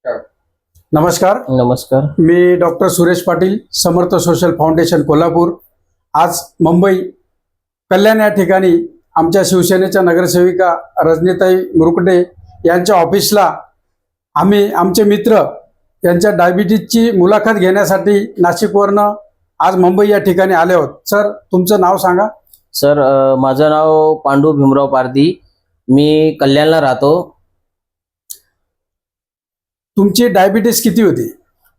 नमस्कार. नमस्कार. मी डॉक्टर सुरेश पाटील, समर्थ social foundation Kolhapur. आज मुंबई कल्याण या ठिकाणी आमच्या शिवसेनेच्या नगरसेविका रजनीताई मुरकुटे यांच्या ऑफिसला आम्ही आमचे मित्र यांच्या डायबिटीजची मुलाखत घेण्यासाठी नाशिकवरनं आज मुंबई या ठिकाणी आले आहोत. सर, तुमचं नाव सांगा. सर, माझं नाव पांडू भीमराव पारधी. मी कल्याणला राहतो. तुमची डायबिटीज किती होती?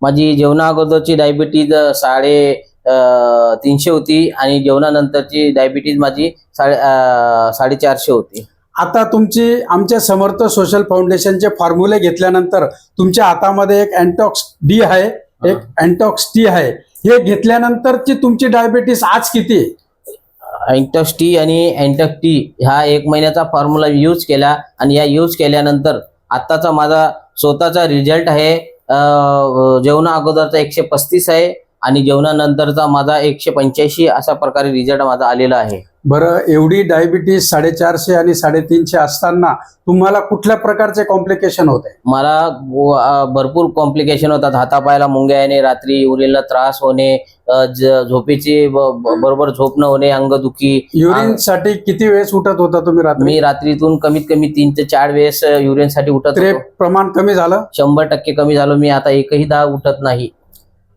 माझी जेवणा अगोदरची डायबिटीज 350 होती आणि जेवणानंतरची डायबिटीज माझी 450 होती. आता तुमची आमच्या समर्थ सोशल फाउंडेशनचे फॉर्म्युले घेतल्यानंतर तुमच्या हातामध्ये एक अँटॉक्स डी आहे, एक अँटॉक्स टी आहे. हे घेतल्यानंतरची तुमची डायबिटीस आज किती आहे? अँटॉक्स टी आणि अँटॉक्स टी ह्या 1 महिन्याचा फॉर्म्युला यूज केला आणि या यूज केल्यानंतर आत्ताचा माझा स्वतःचा रिझल्ट आहे. जेवणा अगोदरचा 135 आहे आणि जेवणानंतरचा माझा 185 अशा प्रकारे रिझल्ट माझा आलेला आहे. बरं, एवढी डायबिटीस 450 आणि 350 असताना तुम्हाला कुठल्या प्रकारचे कॉम्प्लिकेशन होते? मला भरपूर कॉम्प्लिकेशन होतात. हातापायाला मुंग्या येणे, रात्री युरिनला त्रास होणे, झोपेची बरोबर झोप न होणे, अंगदुखी. युरिन साठी किती वेळेस उठत होता तुम्ही रात्री? मी रात्रीतून कमीत कमी 3 ते 4 वेळेस युरिन साठी उठत ते होतो. प्रमाण कमी झालं? 100% कमी झालो. मी आता एकही दा उठत नाही.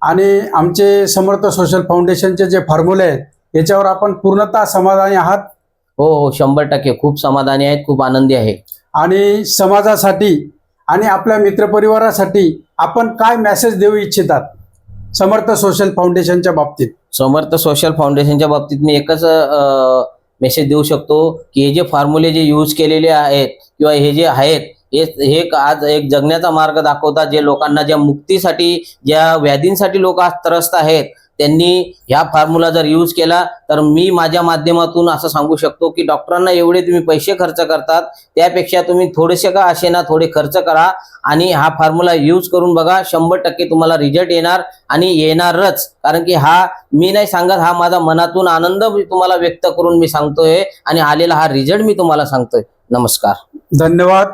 आणि आमचे समर्थ सोशल फाउंडेशनचे जे फॉर्म्युले आहेत याच्यावर आपण पूर्णतः समाधानी आहात? हो, 100% खूप समाधानी आहेत, खूप आनंदी आहे. आणि समाजासाठी आणि आपल्या मित्रपरिवारासाठी आपण काय मेसेज देऊ इच्छितात समर्थ सोशल फाउंडेशनच्या बाबतीत? समर्थ सोशल फाउंडेशनच्या बाबतीत मी एकच मेसेज देऊ शकतो की हे जे फॉर्म्युले जे यूज केलेले आहेत किंवा हे जे आहेत हे आज एक जगण्याचा मार्ग दाखवतात. जे लोकांना ज्या मुक्तीसाठी, ज्या व्याधींसाठी लोक आज त्रस्त आहेत, त्यांनी ह्या फॉर्म्युला जर यूज केला तर मी माझ्या माध्यमातून असं सांगू शकतो की डॉक्टरांना एवढे तुम्ही पैसे खर्च करतात त्यापेक्षा तुम्ही थोडेसे का असे ना थोडे खर्च करा आणि हा फॉर्म्युला यूज करून बघा. 100% तुम्हाला रिझल्ट येणार आणि येणारच. कारण की हा मी नाही सांगत, हा माझा मनातून आनंद तुम्हाला व्यक्त करून मी सांगतोय आणि आलेला हा रिझल्ट मी तुम्हाला सांगतोय. नमस्कार. धन्यवाद.